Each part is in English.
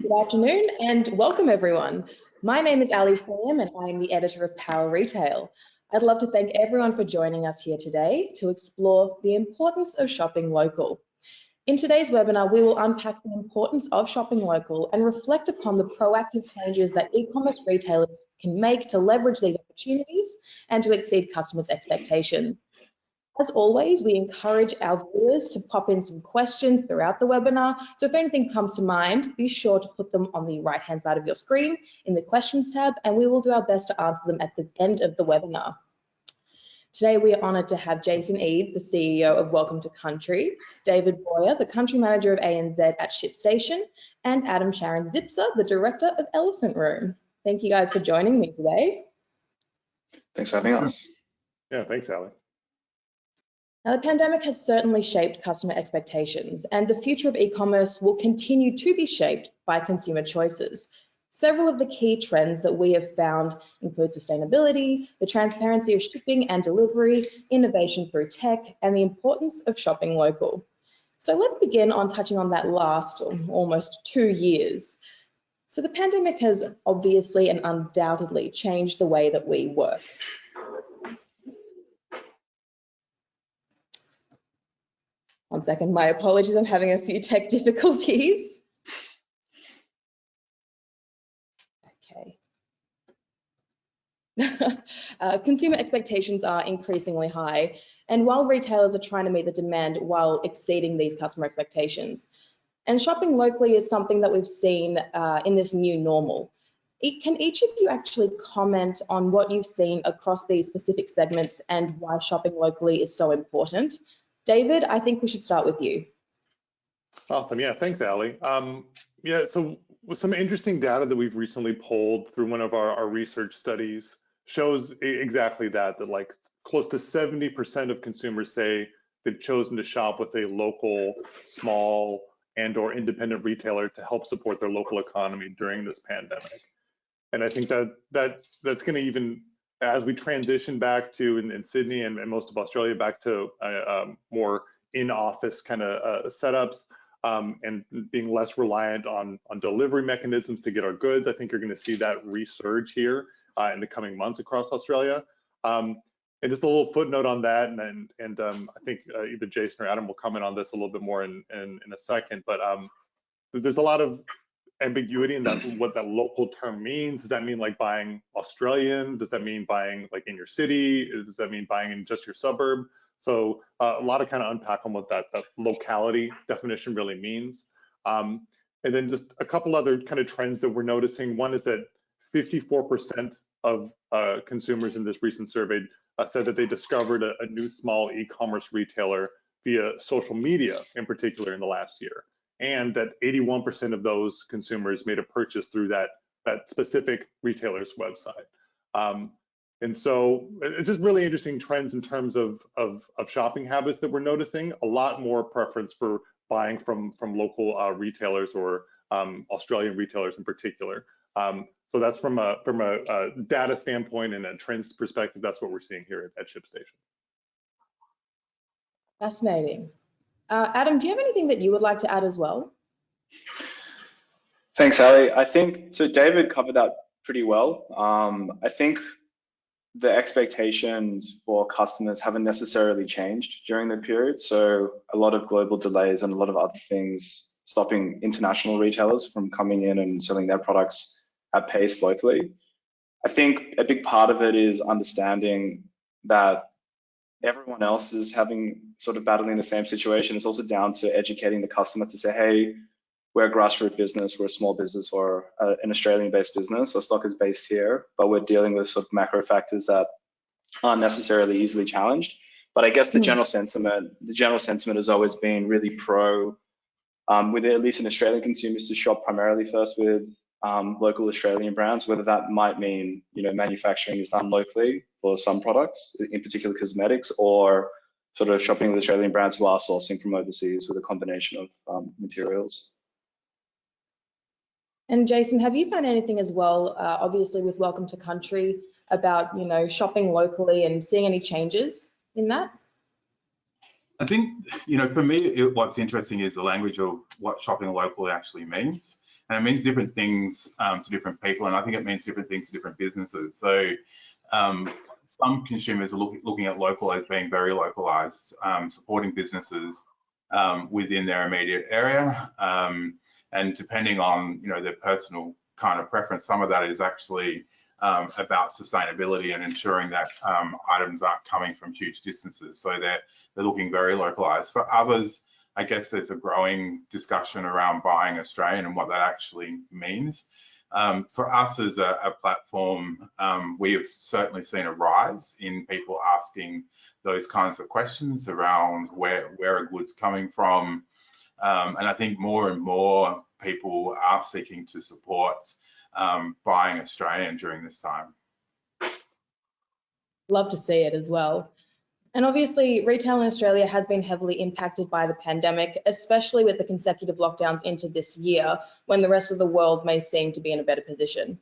Good afternoon and welcome everyone. My name is Feiam and I am the editor of Power Retail. I'd love to thank everyone for joining us here today to explore the importance of shopping local. In today's webinar, we will unpack the importance of shopping local and reflect upon the proactive changes that e-commerce retailers can make to leverage these opportunities and to exceed customers' expectations. As always, we encourage our viewers to pop in some questions throughout the webinar. So if anything comes to mind, be sure to put them on the right-hand side of your screen in the questions tab, and we will do our best to answer them at the end of the webinar. Today, we are honoured to have Jason Eades, the CEO of Welcome to Country, David Boyer, the Country Manager of ANZ at ShipStation, and Adam Sharon Zipser, the Director of Elephant Room. Thank you guys for joining me today. Thanks for having us. Yeah, thanks, Ali. Now, the pandemic has certainly shaped customer expectations, and the future of e-commerce will continue to be shaped by consumer choices. Several of the key trends that we have found include sustainability, the transparency of shipping and delivery, innovation through tech, and the importance of shopping local. So let's begin on touching on that last almost 2 years. So the pandemic has obviously and undoubtedly changed the way that we work. One second, my apologies, I'm having a few tech difficulties. Okay. Consumer expectations are increasingly high, and while retailers are trying to meet the demand while exceeding these customer expectations. And shopping locally is something that we've seen in this new normal. Can each of you actually comment on what you've seen across these specific segments and why shopping locally is so important? David, I think we should start with you. Awesome. Yeah, thanks, Ali. Yeah, so with some interesting data that we've recently pulled through one of our research studies shows exactly that like close to 70% of consumers say they've chosen to shop with a local, small, and/or independent retailer to help support their local economy during this pandemic. And I think that's going to even, as we transition back to in Sydney and most of Australia back to more in-office kind of setups and being less reliant on delivery mechanisms to get our goods, I think you're going to see that resurge here in the coming months across Australia. And just a little footnote on that, and I think either Jason or Adam will comment on this a little bit more in a second, but there's a lot of ambiguity in that what that local term means. Does that mean like buying Australian? Does that mean buying like in your city? Does that mean buying in just your suburb? So a lot of kind of unpack on what that locality definition really means. And then just a couple other kind of trends that we're noticing. One is that 54% of consumers in this recent survey said that they discovered a new small e-commerce retailer via social media in particular in the last year. And that 81% of those consumers made a purchase through that specific retailer's website. And so it's just really interesting trends in terms of shopping habits that we're noticing. A lot more preference for buying from local retailers or Australian retailers in particular. So that's from a data standpoint and a trends perspective. That's what we're seeing here at ShipStation. Fascinating. Adam, do you have anything that you would like to add as well? Thanks, Ali. I think, so David covered that pretty well. I think the expectations for customers haven't necessarily changed during the period. So a lot of global delays and a lot of other things stopping international retailers from coming in and selling their products at pace locally. I think a big part of it is understanding that everyone else is sort of battling the same situation. It's also down to educating the customer to say, hey, we're a grassroots business, we're a small business, or an Australian-based business. Our stock is based here, but we're dealing with sort of macro factors that aren't necessarily easily challenged. But I guess the general sentiment has always been really pro, with at least in Australian consumers, to shop primarily first with local Australian brands, whether that might mean, manufacturing is done locally for some products, in particular cosmetics, or sort of shopping with Australian brands while sourcing from overseas with a combination of materials. And Jason, have you found anything as well, obviously with Welcome to Country, about shopping locally and seeing any changes in that? I think, for me, what's interesting is the language of what shopping locally actually means. And it means different things to different people. And I think it means different things to different businesses. So some consumers are looking at local as being very localized, supporting businesses within their immediate area. And depending on, their personal kind of preference, some of that is actually about sustainability and ensuring that items aren't coming from huge distances. So they're looking very localized. For others, I guess there's a growing discussion around buying Australian and what that actually means. For us as a platform, we have certainly seen a rise in people asking those kinds of questions around where are goods coming from. And I think more and more people are seeking to support buying Australian during this time. Love to see it as well. And obviously, retail in Australia has been heavily impacted by the pandemic, especially with the consecutive lockdowns into this year, when the rest of the world may seem to be in a better position.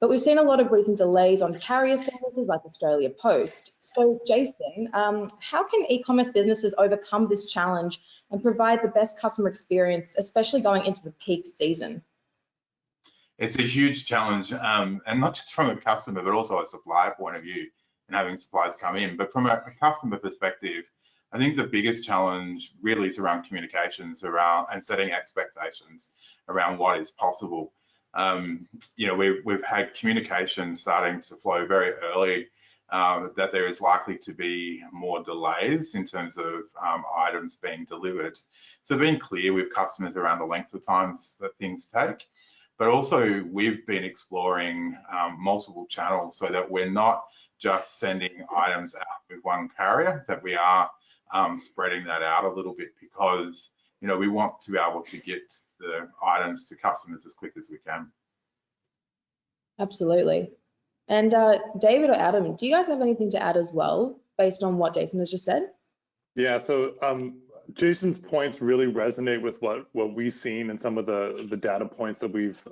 But we've seen a lot of recent delays on carrier services like Australia Post. So Jason, how can e-commerce businesses overcome this challenge and provide the best customer experience, especially going into the peak season? It's a huge challenge, and not just from a customer, but also a supplier point of view, and having suppliers come in. But from a customer perspective, I think the biggest challenge really is around communications and setting expectations around what is possible. We've had communication starting to flow very early that there is likely to be more delays in terms of items being delivered. So being clear with customers around the length of times that things take. But also we've been exploring multiple channels so that we're not just sending items out with one carrier, that we are spreading that out a little bit, because we want to be able to get the items to customers as quick as we can. Absolutely. And David or Adam, do you guys have anything to add as well, based on what Jason has just said? Yeah, so Jason's points really resonate with what we've seen and some of the data points that we've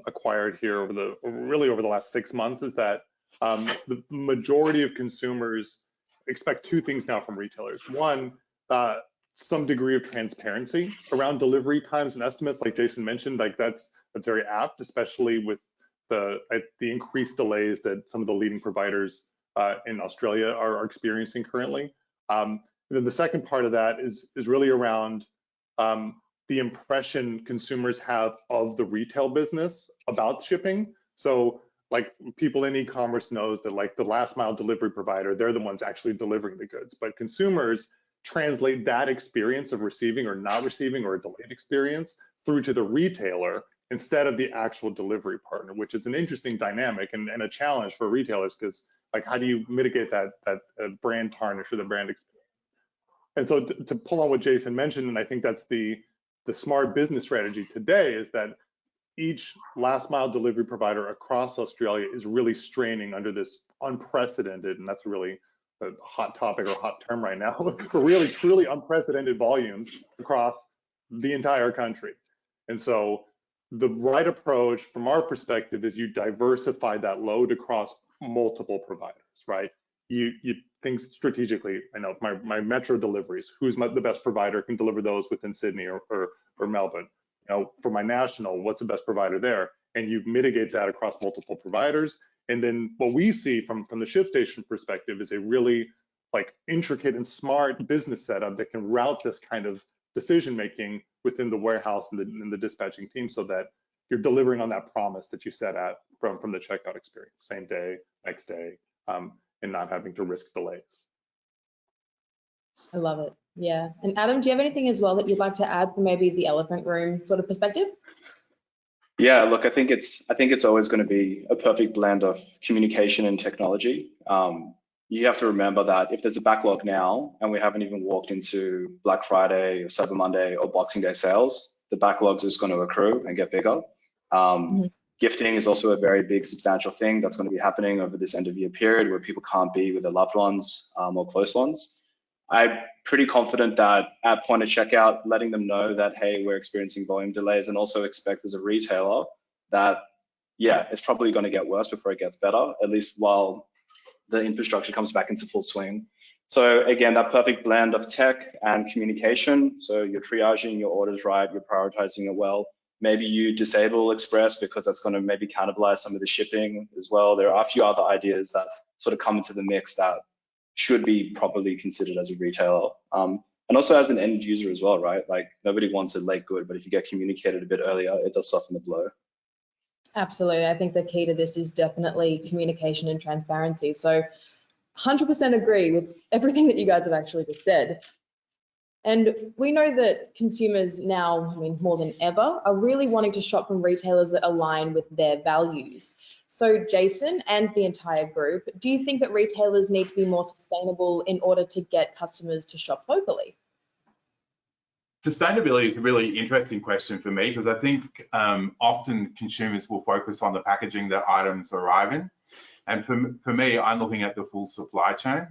acquired here over the last 6 months, is that the majority of consumers expect two things now from retailers. One, some degree of transparency around delivery times and estimates, like Jason mentioned. Like that's very apt, especially with the increased delays that some of the leading providers in Australia are experiencing currently. And then the second part of that is really around the impression consumers have of the retail business about shipping. So like people in e-commerce knows that like the last mile delivery provider, they're the ones actually delivering the goods, but consumers translate that experience of receiving or not receiving, or a delayed experience, through to the retailer instead of the actual delivery partner, which is an interesting dynamic and a challenge for retailers, because like how do you mitigate that brand tarnish or the brand experience? And so to pull on what Jason mentioned, and I think that's the smart business strategy today, is that each last mile delivery provider across Australia is really straining under this unprecedented, and that's really a hot topic or hot term right now, but really truly unprecedented volumes across the entire country. And so the right approach from our perspective is you diversify that load across multiple providers, right? You think strategically. I know my metro deliveries, who's the best provider can deliver those within Sydney or Melbourne. For my national, what's the best provider there? And you mitigate that across multiple providers. And then what we see from the ShipStation perspective is a really like intricate and smart business setup that can route this kind of decision making within the warehouse and the dispatching team, so that you're delivering on that promise that you set out from the checkout experience, same day, next day, and not having to risk delays. I love it. Yeah. And Adam, do you have anything as well that you'd like to add from maybe the elephant room sort of perspective? Yeah, look, I think it's always going to be a perfect blend of communication and technology. You have to remember that if there's a backlog now and we haven't even walked into Black Friday or Cyber Monday or Boxing Day sales, the backlog's just going to accrue and get bigger. Gifting is also a very big, substantial thing that's going to be happening over this end of year period where people can't be with their loved ones or close ones. I'm pretty confident that at point of checkout, letting them know that, hey, we're experiencing volume delays, and also expect as a retailer that, yeah, it's probably going to get worse before it gets better, at least while the infrastructure comes back into full swing. So again, that perfect blend of tech and communication. So you're triaging your orders right, you're prioritizing it well. Maybe you disable Express because that's going to maybe cannibalize some of the shipping as well. There are a few other ideas that sort of come into the mix that should be properly considered as a retailer. And also as an end user as well, right? Like nobody wants a late good, but if you get communicated a bit earlier, it does soften the blow. Absolutely. I think the key to this is definitely communication and transparency. So 100% agree with everything that you guys have actually just said. And we know that consumers now, I mean, more than ever, are really wanting to shop from retailers that align with their values. So Jason and the entire group, do you think that retailers need to be more sustainable in order to get customers to shop locally? Sustainability is a really interesting question for me because I think often consumers will focus on the packaging that items arrive in. And for me, I'm looking at the full supply chain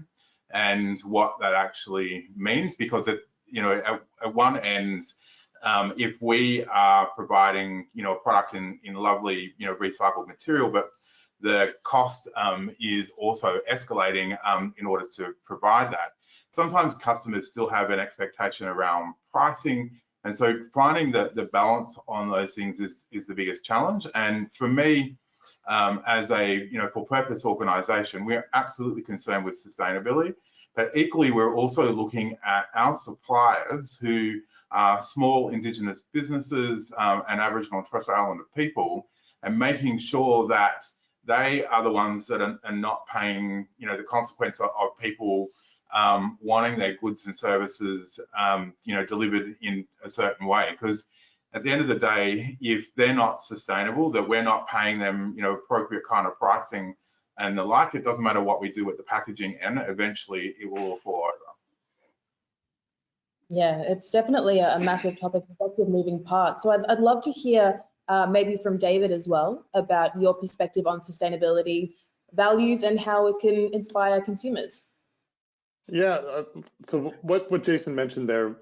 and what that actually means, because at one end, if we are providing a product in lovely recycled material, but the cost is also escalating in order to provide that. Sometimes customers still have an expectation around pricing, and so finding the balance on those things is the biggest challenge. And for me, as a for-purpose organisation, we are absolutely concerned with sustainability, but equally we're also looking at our suppliers who are small Indigenous businesses and Aboriginal and Torres Strait Islander people, and making sure that they are the ones that are not paying the consequence of people wanting their goods and services delivered in a certain way. Because at the end of the day, if they're not sustainable, that we're not paying them appropriate kind of pricing and the like, it doesn't matter what we do with the packaging, and eventually it will all fall over. Yeah, it's definitely a massive topic, lots of moving parts. So I'd love to hear maybe from David as well about your perspective on sustainability values and how it can inspire consumers. Yeah, so what Jason mentioned there,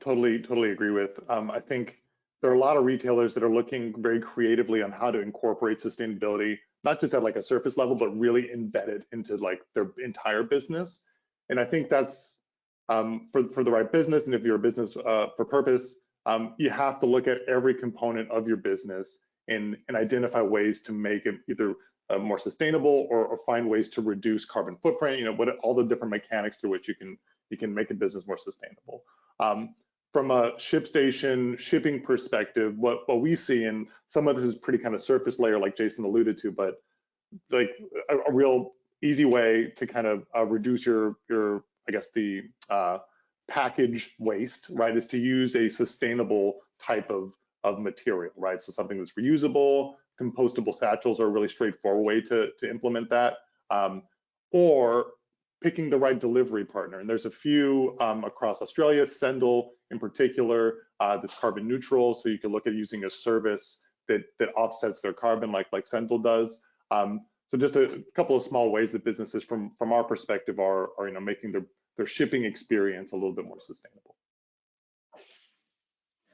totally agree with. I think there are a lot of retailers that are looking very creatively on how to incorporate sustainability, not just at like a surface level, but really embedded into like their entire business. And I think that's for the right business. And if you're a business for purpose, you have to look at every component of your business and identify ways to make it either more sustainable or find ways to reduce carbon footprint. What all the different mechanics through which you can make a business more sustainable. From a ShipStation shipping perspective, what we see, and some of this is pretty kind of surface layer, like Jason alluded to, but like a real easy way to kind of reduce your I guess the package waste, right, is to use a sustainable type of material, right? So something that's reusable. Compostable satchels are a really straightforward way to implement that, or picking the right delivery partner. And there's a few across Australia, Sendle in particular, that's carbon neutral. So you can look at using a service that offsets their carbon like Sendle does. So just a couple of small ways that businesses from our perspective are making their shipping experience a little bit more sustainable.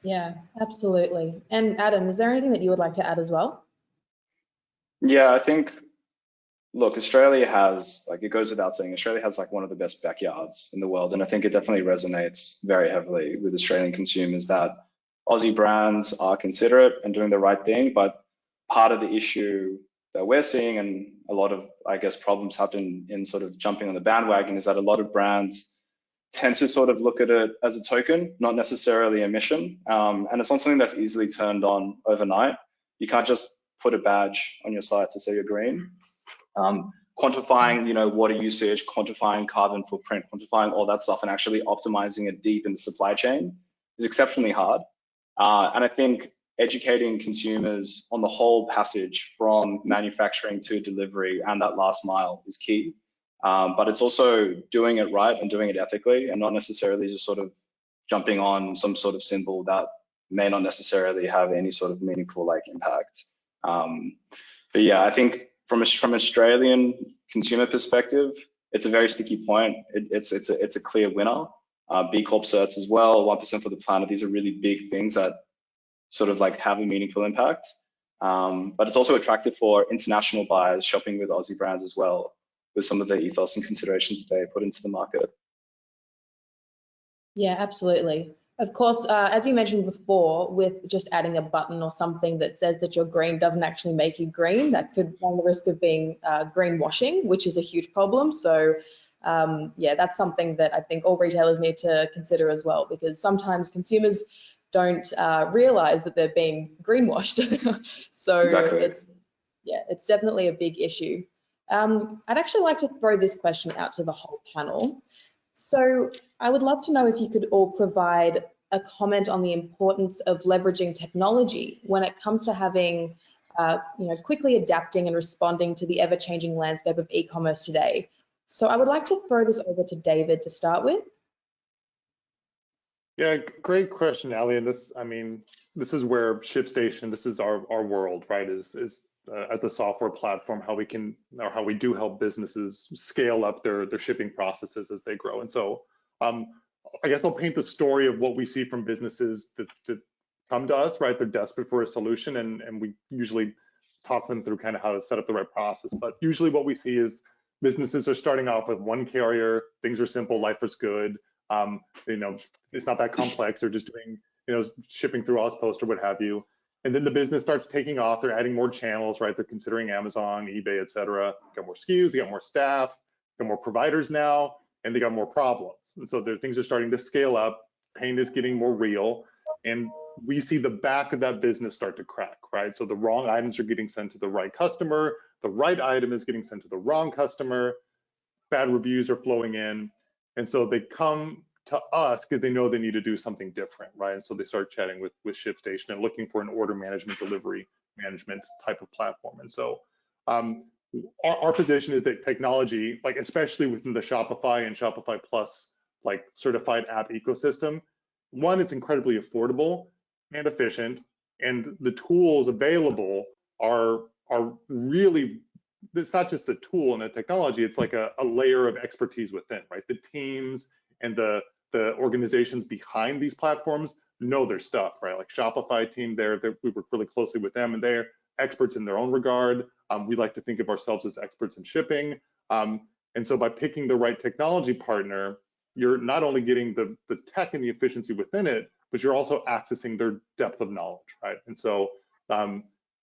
Yeah, absolutely. And Adam, is there anything that you would like to add as well? Yeah, I think, look, Australia has, like, it goes without saying, Australia has like one of the best backyards in the world. And I think it definitely resonates very heavily with Australian consumers that Aussie brands are considerate and doing the right thing. But part of the issue that we're seeing, and a lot of, I guess, problems happen in sort of jumping on the bandwagon, is that a lot of brands tend to sort of look at it as a token, not necessarily a mission. And it's not something that's easily turned on overnight. You can't just put a badge on your site to say you're green. Quantifying, water usage, quantifying carbon footprint, quantifying all that stuff, and actually optimizing it deep in the supply chain is exceptionally hard. And I think educating consumers on the whole passage from manufacturing to delivery and that last mile is key. But it's also doing it right and doing it ethically, and not necessarily just sort of jumping on some sort of symbol that may not necessarily have any sort of meaningful impact. But yeah, I think from Australian consumer perspective, it's a very sticky point. It's a clear winner. B Corp certs as well, 1% for the planet. These are really big things that sort of like have a meaningful impact. But it's also attractive for international buyers shopping with Aussie brands as well, with some of the ethos and considerations that they put into the market. Yeah, absolutely. Of course, as you mentioned before, with just adding a button or something that says that you're green doesn't actually make you green, that could run the risk of being greenwashing, which is a huge problem. So yeah, that's something that I think all retailers need to consider as well, because sometimes consumers don't realize that they're being greenwashed. So Exactly. it's definitely a big issue. I'd actually like to throw this question out to the whole panel. So I would love to know if you could all provide a comment on the importance of leveraging technology when it comes to having, quickly adapting and responding to the ever-changing landscape of e-commerce today. So I would like to throw this over to David to start with. Yeah, great question, Ali. And this is where ShipStation, this is our world, right? Is as a software platform, how we do help businesses scale up their shipping processes as they grow. And so I guess I'll paint the story of what we see from businesses that come to us, right? They're desperate for a solution, and we usually talk them through kind of how to set up the right process. But usually what we see is businesses are starting off with one carrier, things are simple, life is good. It's not that complex. They're just doing, shipping through Ozpost or what have you. And then the business starts taking off. They're adding more channels, right? They're considering Amazon, eBay, et cetera. Got more SKUs, they got more staff, got more providers now, and they got more problems. And so things are starting to scale up. Pain is getting more real. And we see the back of that business start to crack, right? So the wrong items are getting sent to the right customer. The right item is getting sent to the wrong customer. Bad reviews are flowing in. And so they come to us because they know they need to do something different, right? And so they start chatting with ShipStation and looking for an order management, delivery management type of platform. And so our position is that technology, like especially within the Shopify and Shopify Plus, like certified app ecosystem, one, it's incredibly affordable and efficient, and the tools available are really, it's not just a tool and a technology, it's like a layer of expertise within, right? The teams and the organizations behind these platforms know their stuff, right? Like Shopify team we work really closely with them, and they're experts in their own regard. We like to think of ourselves as experts in shipping. And so by picking the right technology partner, you're not only getting the tech and the efficiency within it, but you're also accessing their depth of knowledge, right? And so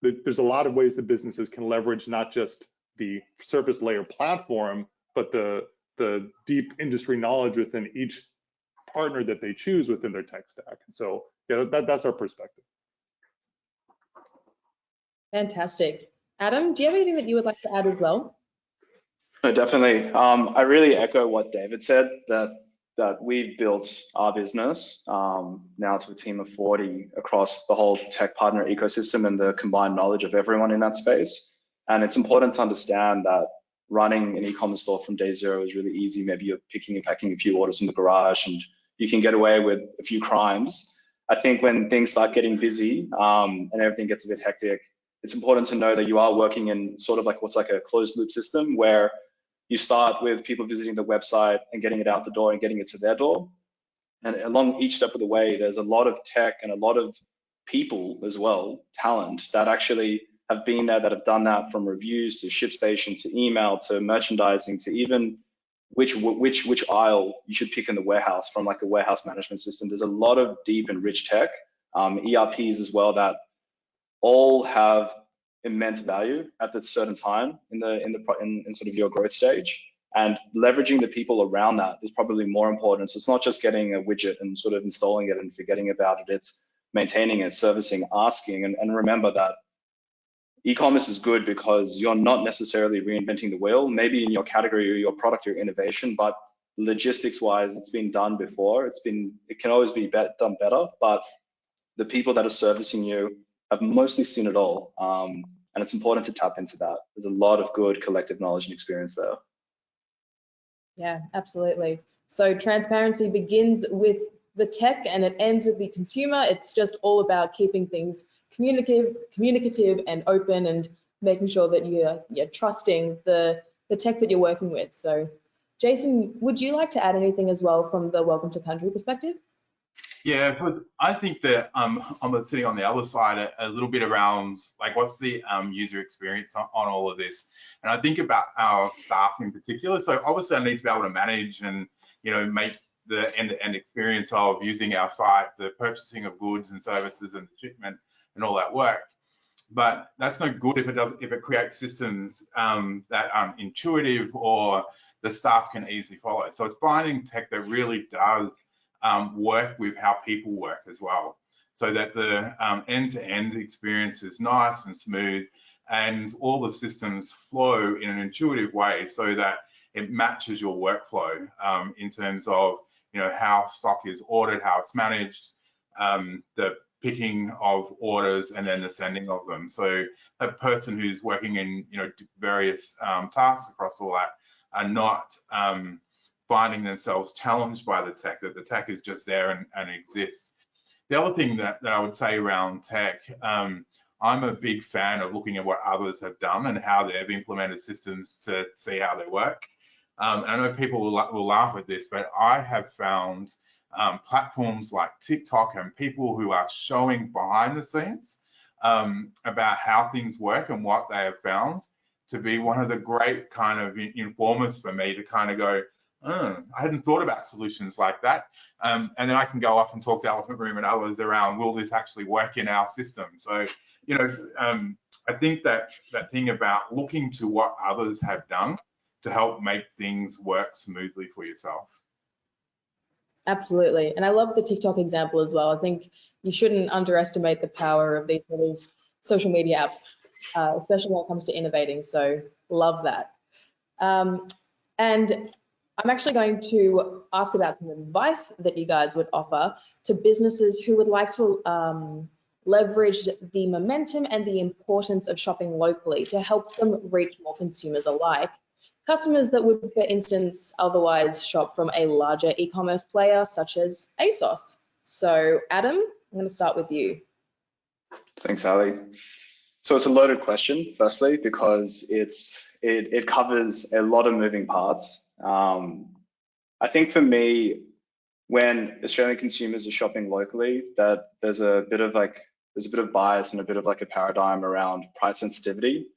there's a lot of ways that businesses can leverage not just the surface layer platform, but the deep industry knowledge within each partner that they choose within their tech stack. And so yeah, that's our perspective. Fantastic. Adam, do you have anything that you would like to add as well? No, definitely. I really echo what David said, that we've built our business now to a team of 40 across the whole tech partner ecosystem and the combined knowledge of everyone in that space. And it's important to understand that running an e-commerce store from day zero is really easy. Maybe you're picking and packing a few orders from the garage and you can get away with a few crimes. I think when things start getting busy and everything gets a bit hectic, it's important to know that you are working in sort of like what's like a closed loop system, where you start with people visiting the website and getting it out the door and getting it to their door. And along each step of the way, there's a lot of tech and a lot of people as well, talent, that actually have been there, that have done that, from reviews to ShipStation to email to merchandising to even which aisle you should pick in the warehouse from, like a warehouse management system. There's a lot of deep and rich tech, ERPs as well, that all have immense value at a certain time in sort of your growth stage. And leveraging the people around that is probably more important. So it's not just getting a widget and sort of installing it and forgetting about it. It's maintaining it, servicing, asking, and remember that e-commerce is good because you're not necessarily reinventing the wheel, maybe in your category or your product or innovation, but logistics wise, it's been done before. It can always be done better, but the people that are servicing you have mostly seen it all. And it's important to tap into that. There's a lot of good collective knowledge and experience there. Yeah, absolutely. So transparency begins with the tech and it ends with the consumer. It's just all about keeping things communicative and open, and making sure that you're trusting the tech that you're working with. So Jason, would you like to add anything as well from the Welcome to Country perspective? Yeah, so I think that I'm sitting on the other side a little bit around like what's the user experience on all of this, and I think about our staff in particular. So obviously I need to be able to manage and make the end-to-end experience of using our site, the purchasing of goods and services and the shipment and all that work. But that's no good if it creates systems that aren't intuitive or the staff can easily follow. So it's finding tech that really does work with how people work as well, so that the end-to-end experience is nice and smooth and all the systems flow in an intuitive way so that it matches your workflow in terms of how stock is ordered, how it's managed, the picking of orders and then the sending of them. So a person who's working in various tasks across all that are not finding themselves challenged by the tech, that the tech is just there and exists. The other thing that I would say around tech, I'm a big fan of looking at what others have done and how they've implemented systems to see how they work. And I know people will laugh at this, but I have found platforms like TikTok and people who are showing behind the scenes about how things work and what they have found to be one of the great kind of informers for me to kind of go, I hadn't thought about solutions like that. And then I can go off and talk to Elephant Room and others around, will this actually work in our system? So, I think that thing about looking to what others have done to help make things work smoothly for yourself. Absolutely. And I love the TikTok example as well. I think you shouldn't underestimate the power of these sort of social media apps, especially when it comes to innovating. So love that. And I'm actually going to ask about some advice that you guys would offer to businesses who would like to leverage the momentum and the importance of shopping locally to help them reach more consumers alike. Customers that would, for instance, otherwise shop from a larger e-commerce player such as ASOS. So Adam, I'm going to start with you. Thanks, Ali. So it's a loaded question, firstly, because it covers a lot of moving parts. I think for me, when Australian consumers are shopping locally, that there's a bit of bias and a bit of like a paradigm around price sensitivity.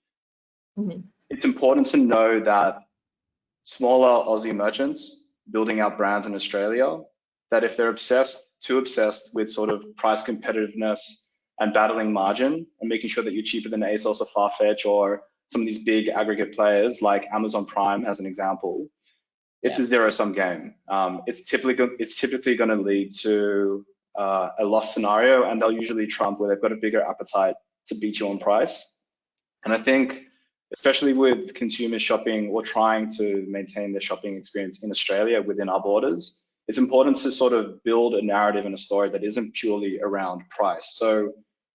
Mm-hmm. It's important to know that smaller Aussie merchants building out brands in Australia, that if they're too obsessed with sort of price competitiveness and battling margin and making sure that you're cheaper than ASOS or Farfetch or some of these big aggregate players like Amazon Prime as an example, it's a zero-sum game. It's typically going to lead to a loss scenario, and they'll usually trump where they've got a bigger appetite to beat you on price. And I think, especially with consumers shopping or trying to maintain their shopping experience in Australia within our borders, it's important to sort of build a narrative and a story that isn't purely around price. So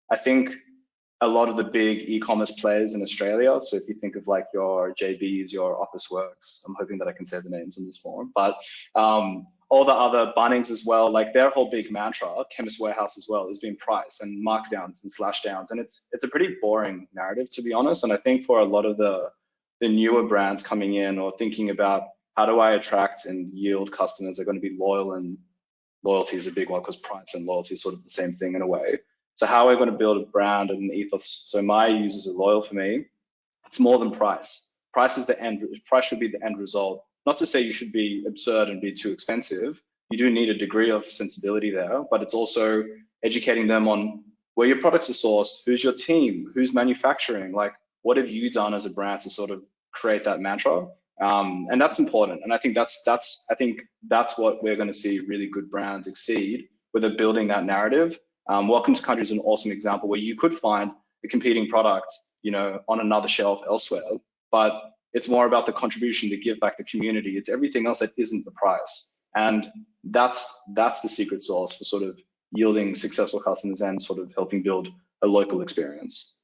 I think a lot of the big e-commerce players in Australia, so if you think of like your JBs, your Officeworks, I'm hoping that I can say the names in this forum, but all the other Bunnings as well, like their whole big mantra, Chemist Warehouse as well, has been price and markdowns and slashdowns, and it's a pretty boring narrative, to be honest. And I think for a lot of the newer brands coming in or thinking about how do I attract and yield customers that are going to be loyal, and loyalty is a big one because price and loyalty is sort of the same thing in a way. So how are we going to build a brand and an ethos so my users are loyal for me? It's more than price. Price should be the end result. Not to say you should be absurd and be too expensive. You do need a degree of sensibility there, but it's also educating them on where your products are sourced, who's your team, who's manufacturing, like what have you done as a brand to sort of create that mantra? And that's important. And I think that's what we're going to see really good brands exceed, where they're building that narrative. Welcome to Country is an awesome example where you could find a competing product, on another shelf elsewhere, but it's more about the contribution to give back the community. It's everything else that isn't the price. And that's the secret sauce for sort of yielding successful customers and sort of helping build a local experience.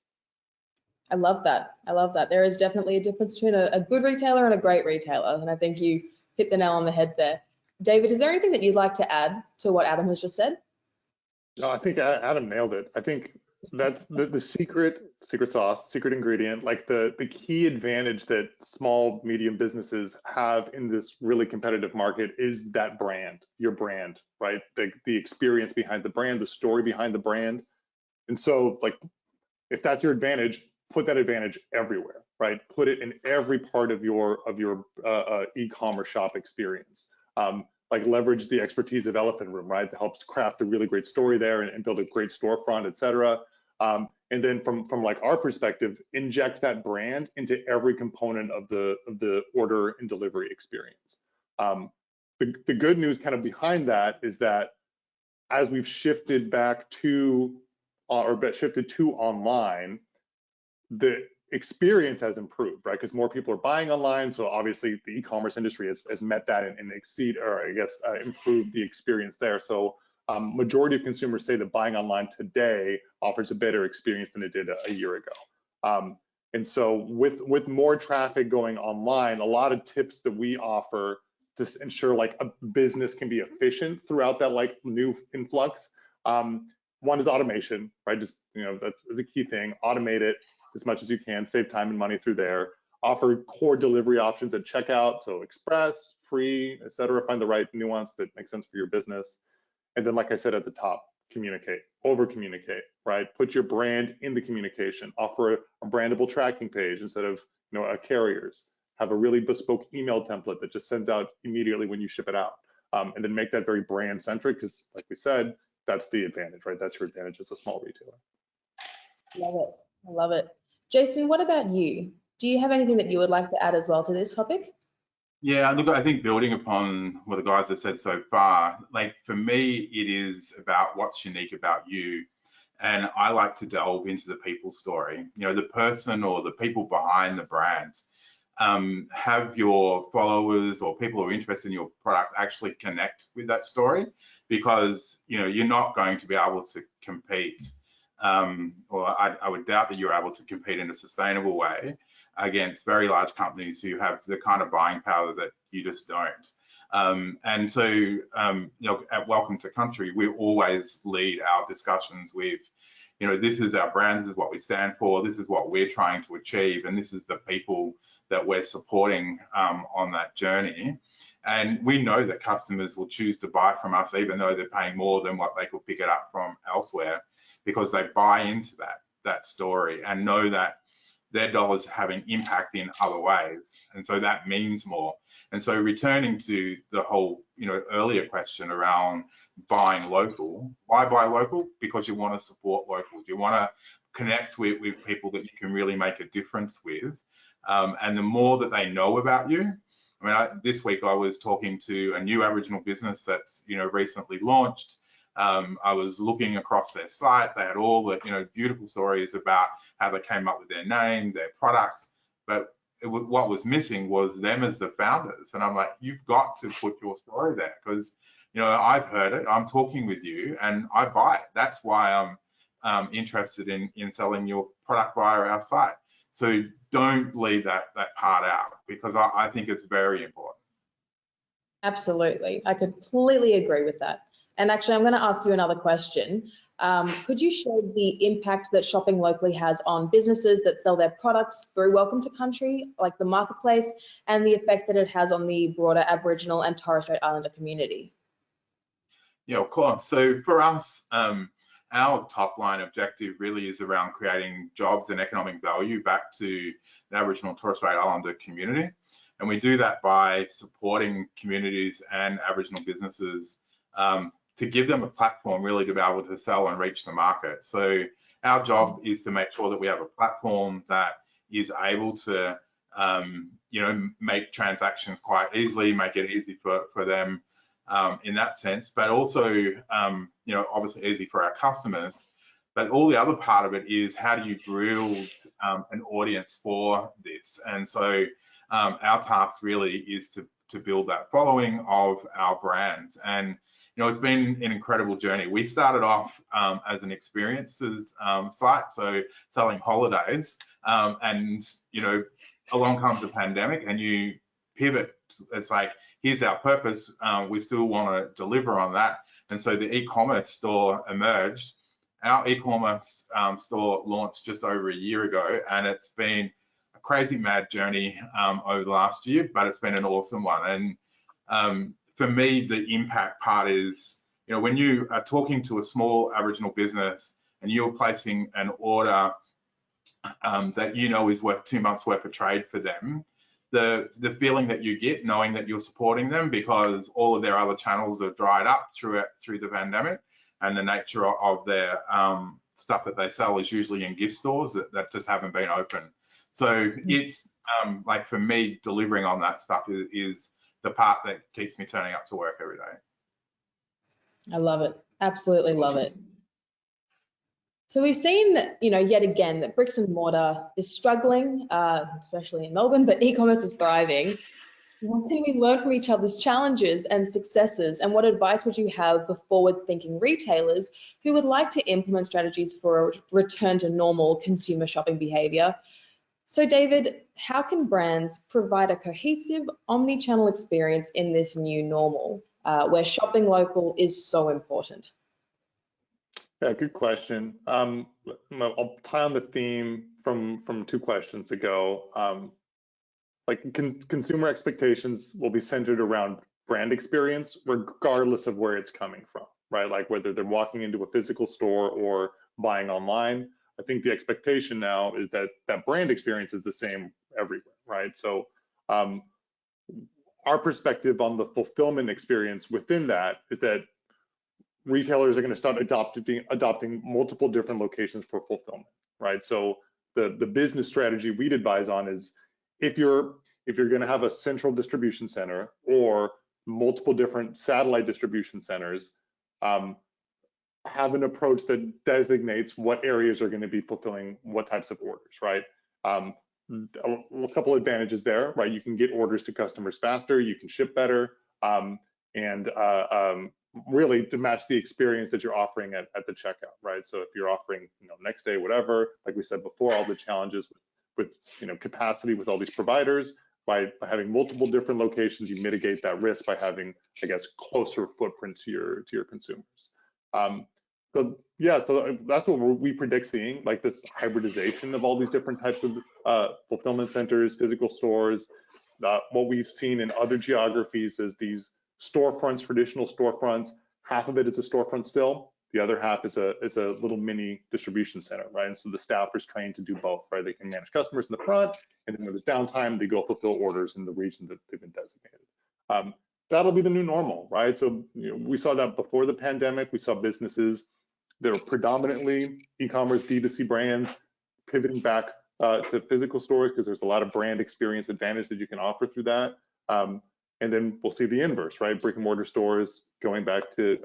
I love that. I love that. There is definitely a difference between a good retailer and a great retailer. And I think you hit the nail on the head there. David, is there anything that you'd like to add to what Adam has just said? No, I think Adam nailed it. I think That's the secret sauce, secret ingredient, like the key advantage that small, medium businesses have in this really competitive market is that brand, your brand, right? The experience behind the brand, the story behind the brand. And so, like, if that's your advantage, put that advantage everywhere, right? Put it in every part of your e-commerce shop experience. Like leverage the expertise of Elephant Room, right? That helps craft a really great story there and build a great storefront, et cetera. And then from like our perspective, inject that brand into every component of the order and delivery experience. The good news kind of behind that is that as we've shifted back to shifted to online, the experience has improved, right? Because more people are buying online, so obviously the e-commerce industry has met that and improved the experience there. So majority of consumers say that buying online today offers a better experience than it did a year ago. And so with more traffic going online, a lot of tips that we offer to ensure like a business can be efficient throughout that like new influx. One is automation, right? Just, that's the key thing. Automate it as much as you can, save time and money through there. Offer core delivery options at checkout, so express, free, et cetera. Find the right nuance that makes sense for your business. And then, like I said at the top, communicate, over communicate, right? Put your brand in the communication. Offer a brandable tracking page instead of a carrier's. Have a really bespoke email template that just sends out immediately when you ship it out. And then make that very brand centric, because like we said, that's the advantage, right? That's your advantage as a small retailer. Love it. I love it. Jason, what about you? Do you have anything that you would like to add as well to this topic? Yeah, look, I think building upon what the guys have said so far, like for me, it is about what's unique about you. And I like to delve into the people story, the person or the people behind the brand. Have your followers or people who are interested in your product actually connect with that story, because you're not going to be able to compete, or I would doubt that you're able to compete in a sustainable way against very large companies who have the kind of buying power that you just don't. And so, at Welcome to Country, we always lead our discussions with, this is our brand, this is what we stand for, this is what we're trying to achieve, and this is the people that we're supporting on that journey. And we know that customers will choose to buy from us even though they're paying more than what they could pick it up from elsewhere, because they buy into that story and know that their dollars are having impact in other ways. And so that means more. And so returning to the whole, earlier question around buying local, why buy local? Because you want to support locals. You want to connect with people that you can really make a difference with. And the more that they know about you, this week I was talking to a new Aboriginal business that's, recently launched. I was looking across their site. They had all the, beautiful stories about how they came up with their name, their products, but what was missing was them as the founders. And I'm like, you've got to put your story there, because, I've heard it, I'm talking with you, and I buy it. That's why I'm interested in selling your product via our site. So don't leave that part out, because I think it's very important. Absolutely. I completely agree with that. And actually, I'm going to ask you another question. Could you share the impact that shopping locally has on businesses that sell their products through Welcome to Country, like the marketplace, and the effect that it has on the broader Aboriginal and Torres Strait Islander community? Yeah, of course. So for us, our top line objective really is around creating jobs and economic value back to the Aboriginal Torres Strait Islander community. And we do that by supporting communities and Aboriginal businesses to give them a platform really to be able to sell and reach the market. So our job is to make sure that we have a platform that is able to, make transactions quite easily, make it easy for them in that sense, but also, obviously easy for our customers. But all the other part of it is, how do you build an audience for this? And so our task really is to build that following of our brand. And it's been an incredible journey. We started off as an experiences site, so selling holidays, and along comes the pandemic, and you pivot. It's like, here's our purpose. We still want to deliver on that, and so the e-commerce store emerged. Our e-commerce store launched just over a year ago, and it's been a crazy mad journey over the last year, but it's been an awesome one. And for me, the impact part is, you know, when you are talking to a small Aboriginal business and you're placing an order that you know is worth 2 months worth of trade for them, the feeling that you get knowing that you're supporting them, because all of their other channels are dried up through the pandemic, and the nature of their stuff that they sell is usually in gift stores that just haven't been open. So it's like, for me, delivering on that stuff is the part that keeps me turning up to work every day. I love it. Absolutely love it. So we've seen, yet again, that bricks and mortar is struggling, especially in Melbourne, but e-commerce is thriving. What can we learn from each other's challenges and successes? And what advice would you have for forward-thinking retailers who would like to implement strategies for a return to normal consumer shopping behavior? So David, how can brands provide a cohesive omni-channel experience in this new normal, where shopping local is so important? Yeah, good question. I'll tie on the theme from 2 questions ago. Like consumer expectations will be centered around brand experience, regardless of where it's coming from, right? Like whether they're walking into a physical store or buying online. I think the expectation now is that that brand experience is the same everywhere, right? So our perspective on the fulfillment experience within that is that retailers are going to start adopting multiple different locations for fulfillment, right? So the business strategy we'd advise on is, if you're going to have a central distribution center or multiple different satellite distribution centers, have an approach that designates what areas are going to be fulfilling what types of orders, right? A couple advantages there, right? You can get orders to customers faster, you can ship better, and really to match the experience that you're offering at the checkout, right? So if you're offering, next day, whatever, like we said before, all the challenges with capacity with all these providers, by having multiple different locations, you mitigate that risk by having, I guess, closer footprint to your consumers. So yeah, so that's what we predict seeing, like this hybridization of all these different types of fulfillment centers, physical stores. What we've seen in other geographies is these storefronts, traditional storefronts. Half of it is a storefront still. The other half is a little mini distribution center, right? And so the staff is trained to do both, right? They can manage customers in the front, and then when there's downtime, they go fulfill orders in the region that they've been designated. That'll be the new normal, right? So we saw that before the pandemic. We saw businesses that were predominantly e-commerce D2C brands pivoting back to physical stores, because there's a lot of brand experience advantage that you can offer through that. And then we'll see the inverse, right? Brick and mortar stores going to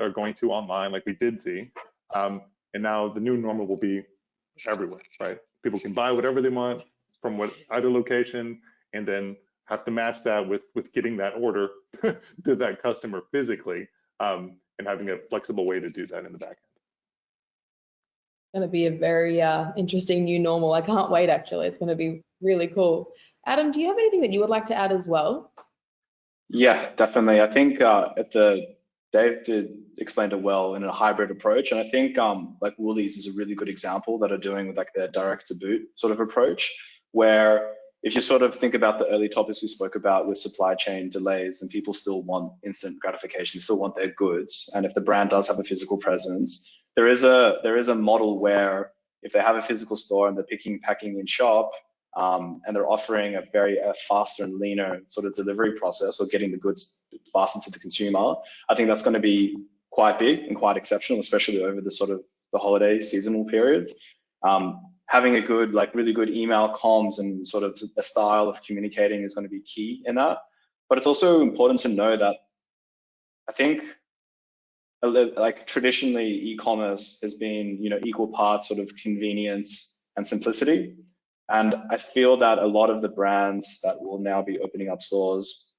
online, like we did see. And now the new normal will be everywhere, right? People can buy whatever they want from either location, and then have to match that with getting that order to that customer physically, and having a flexible way to do that in the back end. Going to be a very interesting new normal. I can't wait, actually. It's going to be really cool. Adam, do you have anything that you would like to add as well? Yeah, definitely. I think Dave did explain it well in a hybrid approach, and I think like Woolies is a really good example that are doing with like their direct to boot sort of approach, where if you sort of think about the early topics we spoke about with supply chain delays, and people still want instant gratification, still want their goods, and if the brand does have a physical presence, there is a model where if they have a physical store and they're picking, packing in shop, and they're offering a very faster and leaner sort of delivery process, or getting the goods faster to the consumer, I think that's going to be quite big and quite exceptional, especially over the sort of the holiday seasonal periods. Having a good, like really good email comms and sort of a style of communicating is going to be key in that. But it's also important to know that I think like traditionally e-commerce has been, equal parts sort of convenience and simplicity. And I feel that a lot of the brands that will now be opening up stores,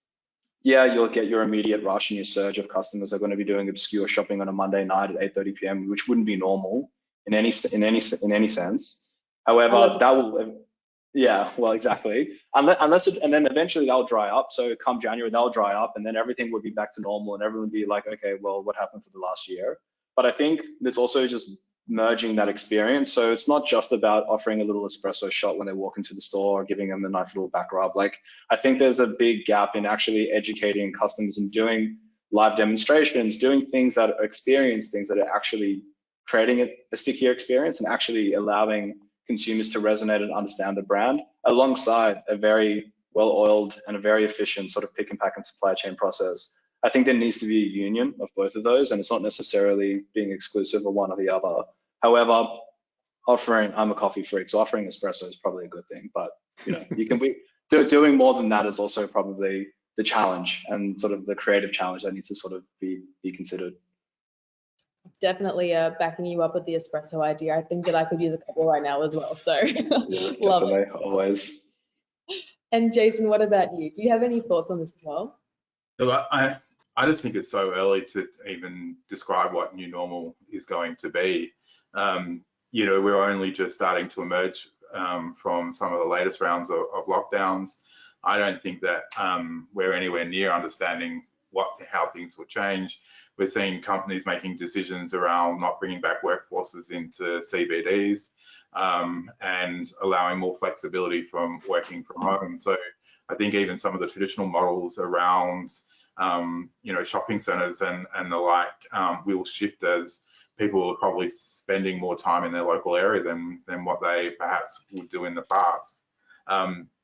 yeah, you'll get your immediate rush and your surge of customers that are going to be doing obscure shopping on a Monday night at 8:30 p.m., which wouldn't be normal in any sense. However, that will, yeah, well, exactly. Unless and then eventually that'll dry up. So come January, that'll dry up, and then everything would be back to normal, and everyone would be like, okay, well, what happened for the last year? But I think it's also just merging that experience. So it's not just about offering a little espresso shot when they walk into the store or giving them a nice little back rub. Like, I think there's a big gap in actually educating customers and doing live demonstrations, doing things that are experience things that are actually creating a stickier experience and actually allowing consumers to resonate and understand the brand alongside a very well-oiled and a very efficient sort of pick and pack and supply chain process. I think there needs to be a union of both of those, and it's not necessarily being exclusive of one or the other. However, I'm a coffee freak, so offering espresso is probably a good thing, but you can be doing more than that is also probably the challenge and sort of the creative challenge that needs to sort of be considered. Definitely backing you up with the espresso idea. I think that I could use a couple right now as well. So Yeah, love definitely, it. always. And Jason, what about you? Do you have any thoughts on this as well? Look, I just think it's so early to even describe what new normal is going to be. We're only just starting to emerge from some of the latest rounds of lockdowns. I don't think that we're anywhere near understanding how things will change. We're seeing companies making decisions around not bringing back workforces into CBDs and allowing more flexibility from working from home. So I think even some of the traditional models around shopping centres and the like will shift as people are probably spending more time in their local area than what they perhaps would do in the past.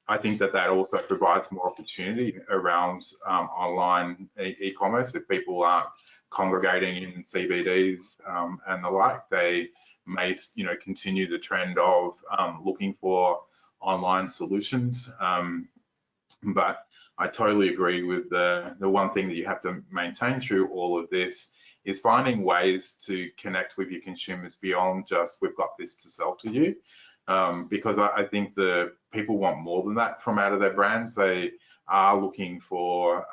I think that also provides more opportunity around online e-commerce. If people aren't congregating in CBDs and the like, they may continue the trend of looking for online solutions. But I totally agree with the one thing that you have to maintain through all of this is finding ways to connect with your consumers beyond just we've got this to sell to you. Because I think the people want more than that from out of their brands. They are looking for,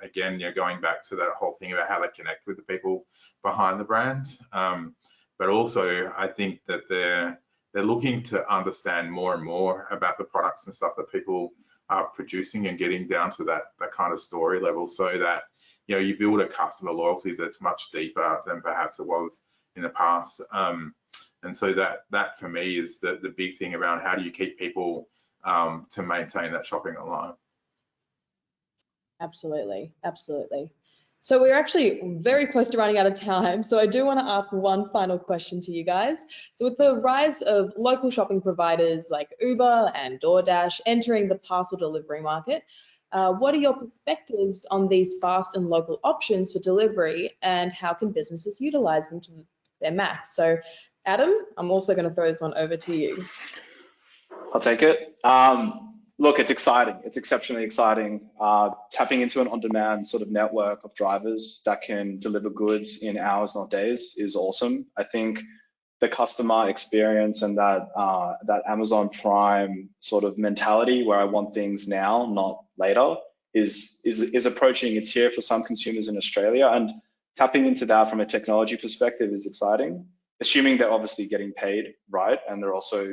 again, going back to that whole thing about how they connect with the people behind the brand. But also, I think that they're looking to understand more and more about the products and stuff that people are producing and getting down to that kind of story level, so that you build a customer loyalty that's much deeper than perhaps it was in the past. And so that for me is the big thing around how do you keep people to maintain that shopping online. Absolutely, absolutely. So we're actually very close to running out of time. So I do want to ask one final question to you guys. So with the rise of local shopping providers like Uber and DoorDash entering the parcel delivery market, what are your perspectives on these fast and local options for delivery, and how can businesses utilize them to their max? So Adam, I'm also going to throw this one over to you. I'll take it. Look, it's exciting. It's exceptionally exciting. Tapping into an on-demand sort of network of drivers that can deliver goods in hours, not days, is awesome. I think the customer experience and that Amazon Prime sort of mentality, where I want things now, not later, is approaching. It's here for some consumers in Australia, and tapping into that from a technology perspective is exciting. Assuming they're obviously getting paid right, and they're also,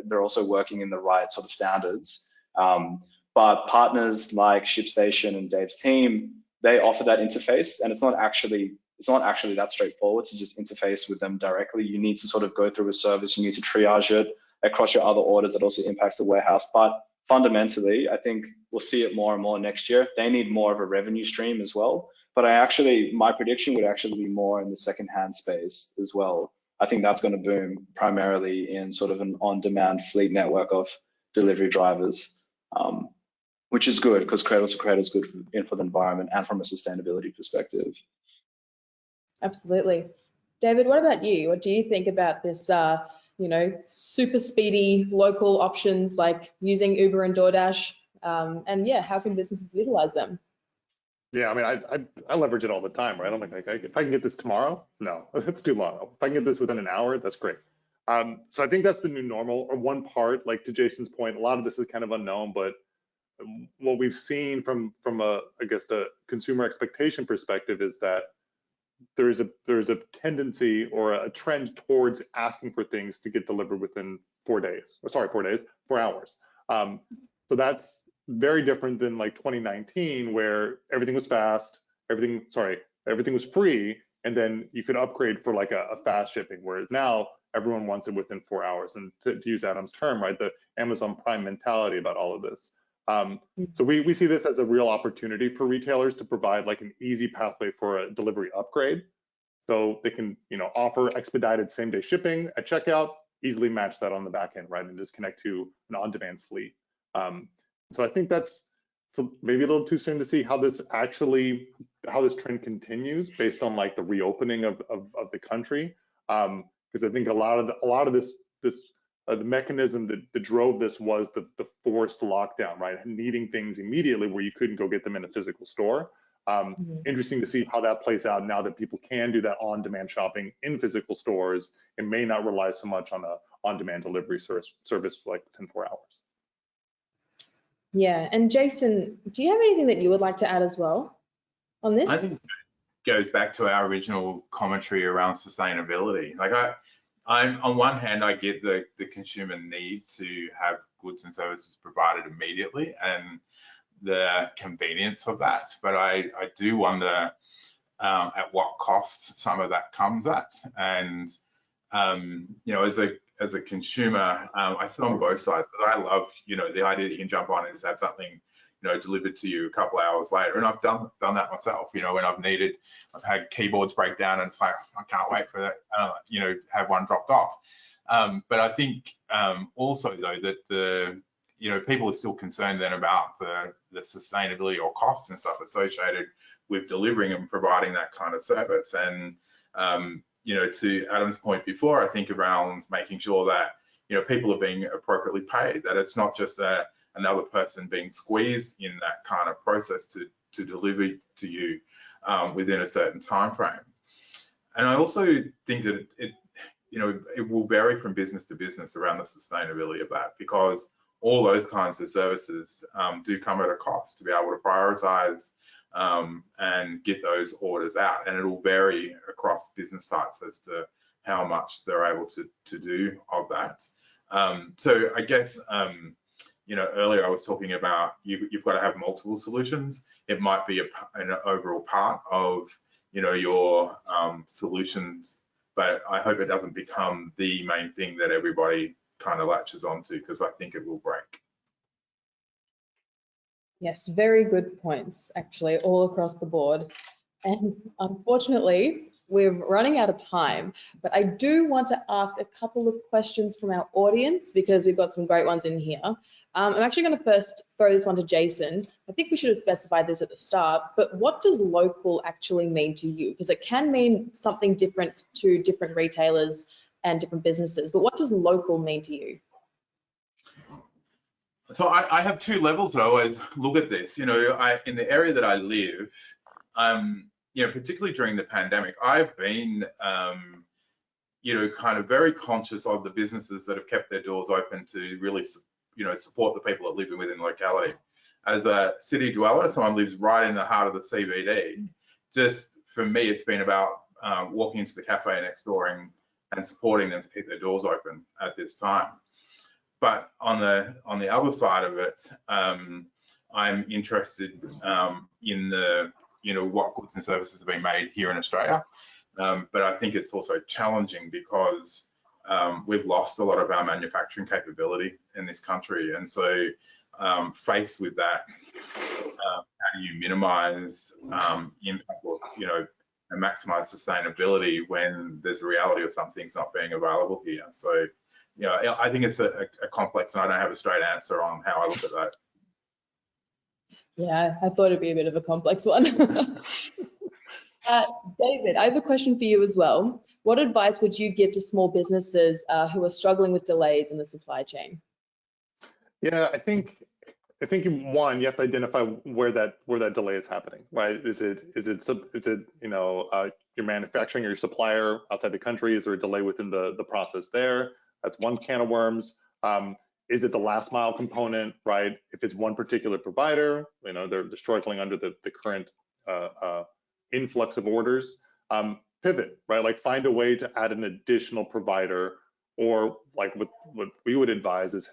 they're also working in the right sort of standards. But partners like ShipStation and Dave's team, they offer that interface, and it's not actually that straightforward to just interface with them directly. You need to sort of go through a service. You need to triage it across your other orders. That also impacts the warehouse. But fundamentally, I think we'll see it more and more next year. They need more of a revenue stream as well. But my prediction would actually be more in the secondhand space as well. I think that's going to boom primarily in sort of an on-demand fleet network of delivery drivers, which is good because cradle to cradle is good for the environment and from a sustainability perspective. Absolutely. David, what about you? What do you think about this, super speedy local options like using Uber and DoorDash? And yeah, how can businesses utilize them? Yeah, I mean, I leverage it all the time, right? I'm like, if I can get this tomorrow, no, it's too long. If I can get this within an hour, that's great. So I think that's the new normal, or one part. Like to Jason's point, a lot of this is kind of unknown, but what we've seen from I guess the consumer expectation perspective is that there's a tendency or a trend towards asking for things to get delivered within 4 days. Or sorry, 4 days, 4 hours. So that's very different than like 2019, where everything was fast, everything was free, and then you could upgrade for like a fast shipping, whereas now everyone wants it within 4 hours. And to use Adam's term, right, the Amazon Prime mentality about all of this. So we see this as a real opportunity for retailers to provide like an easy pathway for a delivery upgrade. So they can, offer expedited same-day shipping at checkout, easily match that on the back end, right, and just connect to an on-demand fleet. So I think that's maybe a little too soon to see how this trend continues based on like the reopening of the country, because I think a lot of this the mechanism that drove this was the forced lockdown, right, needing things immediately where you couldn't go get them in a physical store. Interesting to see how that plays out now that people can do that on-demand shopping in physical stores and may not rely so much on a on-demand delivery service for like within 4 hours. Yeah, and Jason, do you have anything that you would like to add as well on this? I think it goes back to our original commentary around sustainability. Like I'm on one hand, I get the consumer need to have goods and services provided immediately and the convenience of that, but I do wonder at what cost some of that comes at. And as a consumer, I sit on both sides, but I love the idea that you can jump on and just have something delivered to you a couple of hours later. And I've done that myself. When I've had keyboards break down, and it's like I can't wait for that. Have one dropped off. But I think also though that people are still concerned then about the sustainability or costs and stuff associated with delivering and providing that kind of service. And to Adam's point before, I think around making sure that people are being appropriately paid, that it's not just another person being squeezed in that kind of process to deliver to you within a certain time frame. And I also think that it will vary from business to business around the sustainability of that, because all those kinds of services do come at a cost to be able to prioritize and get those orders out. And it will vary across business types as to how much they're able to do of that. So I guess, earlier I was talking about you've got to have multiple solutions. It might be an overall part of, your solutions, but I hope it doesn't become the main thing that everybody kind of latches onto, because I think it will break. Yes, very good points, actually, all across the board. And unfortunately, we're running out of time, but I do want to ask a couple of questions from our audience because we've got some great ones in here. I'm actually going to first throw this one to Jason. I think we should have specified this at the start, but what does local actually mean to you? Because it can mean something different to different retailers and different businesses, but what does local mean to you? So I have two levels that I always look at this. In the area that I live, particularly during the pandemic, I've been, kind of very conscious of the businesses that have kept their doors open to really, support the people that live within the locality. As a city dweller, someone lives right in the heart of the CBD. Just for me, it's been about walking into the cafe next door and supporting them to keep their doors open at this time. But on the other side of it, I'm interested in the what goods and services are being made here in Australia. But I think it's also challenging because we've lost a lot of our manufacturing capability in this country, and so faced with that, how do you minimise impact or and maximise sustainability when there's a reality of some things not being available here? So. I think it's a complex, and I don't have a straight answer on how I look at that. Yeah, I thought it'd be a bit of a complex one. David, I have a question for you as well. What advice would you give to small businesses who are struggling with delays in the supply chain? Yeah, I think one, you have to identify where that delay is happening, right? Is it your manufacturing or your supplier outside the country? Is there a delay within the process there? That's one can of worms. Is it the last mile component, right? If it's one particular provider, they're struggling under the current influx of orders, pivot, right? Like find a way to add an additional provider, or like what we would advise is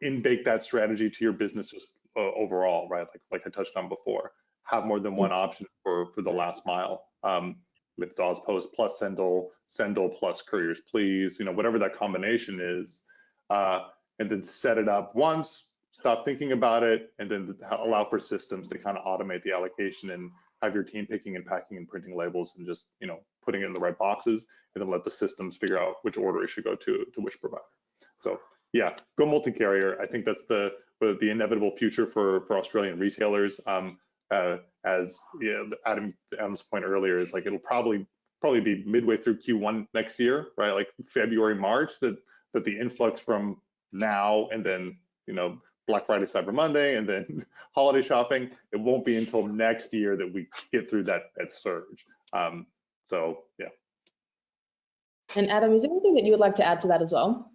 in-bake that strategy to your business just overall, right? Like I touched on before, have more than one option for the last mile. it's Ozpost plus Sendle plus Couriers Please, whatever that combination is, and then set it up once, stop thinking about it, and then allow for systems to kind of automate the allocation and have your team picking and packing and printing labels and just, putting it in the right boxes, and then let the systems figure out which order it should go to which provider. So yeah, go multi-carrier. I think that's the inevitable future for Australian retailers. As Adam's point earlier is like, it'll probably be midway through Q1 next year, right? Like February, March, that the influx from now and then, Black Friday, Cyber Monday, and then holiday shopping, it won't be until next year that we get through that surge. So yeah. And Adam, is there anything that you would like to add to that as well?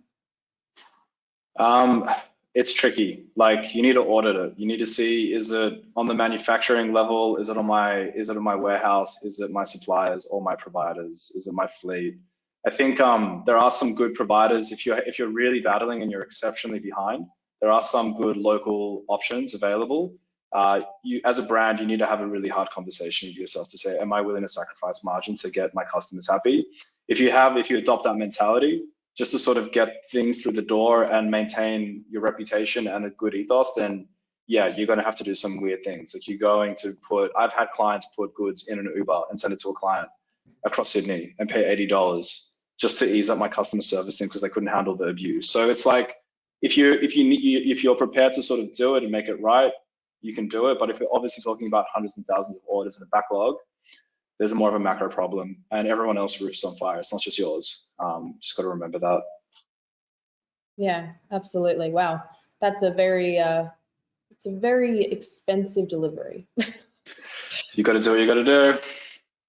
It's tricky. Like, you need to audit it. You need to see, is it on the manufacturing level? Is it in my warehouse? Is it my suppliers or my providers? Is it my fleet? I think there are some good providers. If you're really battling and you're exceptionally behind, there are some good local options available. You, as a brand, you need to have a really hard conversation with yourself to say, am I willing to sacrifice margin to get my customers happy? If you adopt that mentality, just to sort of get things through the door and maintain your reputation and a good ethos, then yeah, you're going to have to do some weird things. Like, you're going to I've had clients put goods in an Uber and send it to a client across Sydney and pay $80 just to ease up my customer service thing because they couldn't handle the abuse. So it's like, if you're prepared to sort of do it and make it right, you can do it. But if you're obviously talking about hundreds and thousands of orders in the backlog, there's more of a macro problem, and everyone else's roof's on fire. It's not just yours. Just got to remember that. Yeah, absolutely. Wow, that's a very expensive delivery. You got to do what you got to do.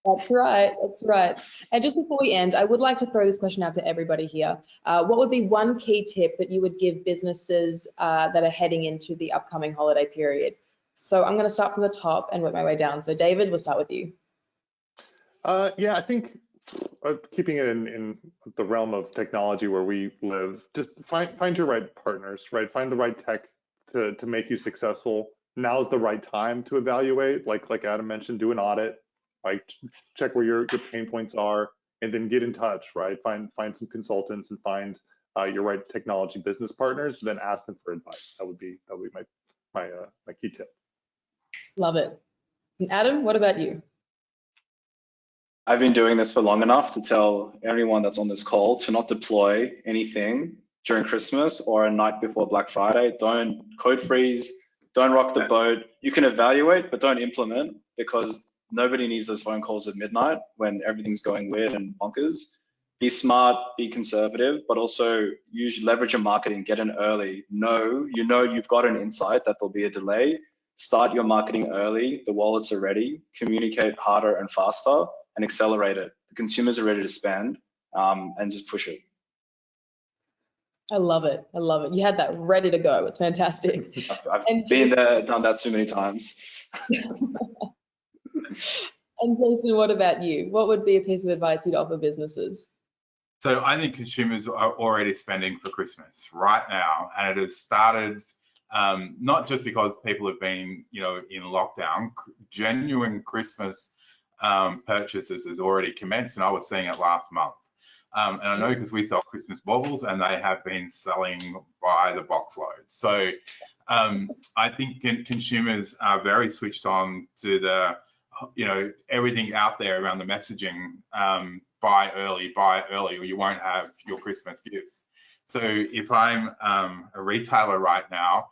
That's right. That's right. And just before we end, I would like to throw this question out to everybody here. What would be one key tip that you would give businesses that are heading into the upcoming holiday period? So I'm going to start from the top and work my way down. So David, we'll start with you. Yeah, I think keeping it in the realm of technology where we live, just find your right partners, right? Find the right tech to make you successful. Now is the right time to evaluate, like Adam mentioned, do an audit, right? Check where your pain points are, and then get in touch, right? Find some consultants and find your right technology business partners, and then ask them for advice. That would be my key tip. Love it. And Adam, what about you? I've been doing this for long enough to tell everyone that's on this call to not deploy anything during Christmas or a night before Black Friday. Don't code freeze, don't rock the boat. You can evaluate, but don't implement, because nobody needs those phone calls at midnight when everything's going weird and bonkers. Be smart, be conservative, but also leverage your marketing, get in early. You've got an insight that there'll be a delay. Start your marketing early. The wallets are ready. Communicate harder and faster, and accelerate it. The consumers are ready to spend, and just push it. I love it. I love it. You had that ready to go. It's fantastic. I've been there, done that too many times. And Jason, what about you? What would be a piece of advice you'd offer businesses? So I think consumers are already spending for Christmas right now, and it has started not just because people have been, in lockdown. Genuine Christmas purchases has already commenced, and I was seeing it last month. And I know because we sell Christmas baubles, and they have been selling by the box load. So I think consumers are very switched on to the, everything out there around the messaging. Buy early, or you won't have your Christmas gifts. So if I'm a retailer right now,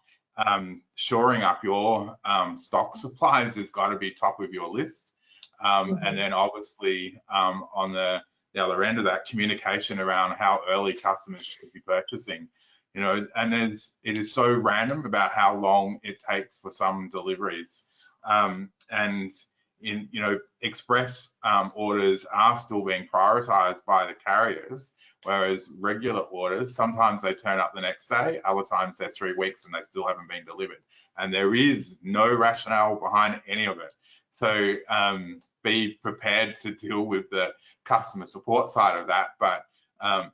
shoring up your stock supplies has got to be top of your list. And then obviously on the other end of that, communication around how early customers should be purchasing, and it is so random about how long it takes for some deliveries. And express orders are still being prioritized by the carriers, whereas regular orders, sometimes they turn up the next day, other times they're 3 weeks and they still haven't been delivered. And there is no rationale behind any of it. So be prepared to deal with the customer support side of that, but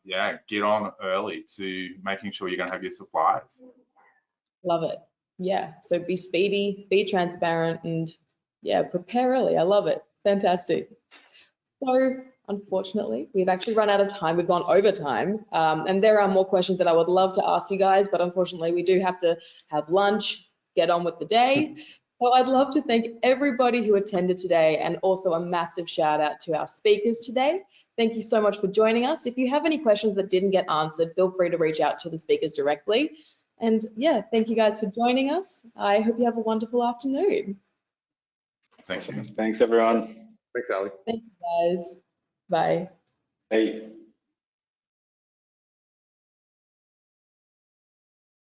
yeah, get on early to making sure you're going to have your supplies. Love it. Yeah, so be speedy, be transparent, and yeah, prepare early. I love it. Fantastic. So unfortunately, we've actually run out of time. We've gone over time. And there are more questions that I would love to ask you guys, but unfortunately we do have to have lunch, get on with the day. So I'd love to thank everybody who attended today, and also a massive shout out to our speakers today. Thank you so much for joining us. If you have any questions that didn't get answered, feel free to reach out to the speakers directly. And yeah, thank you guys for joining us. I hope you have a wonderful afternoon. Thank you. Thanks, everyone. Thanks, Ali. Thank you guys. Bye. Hey.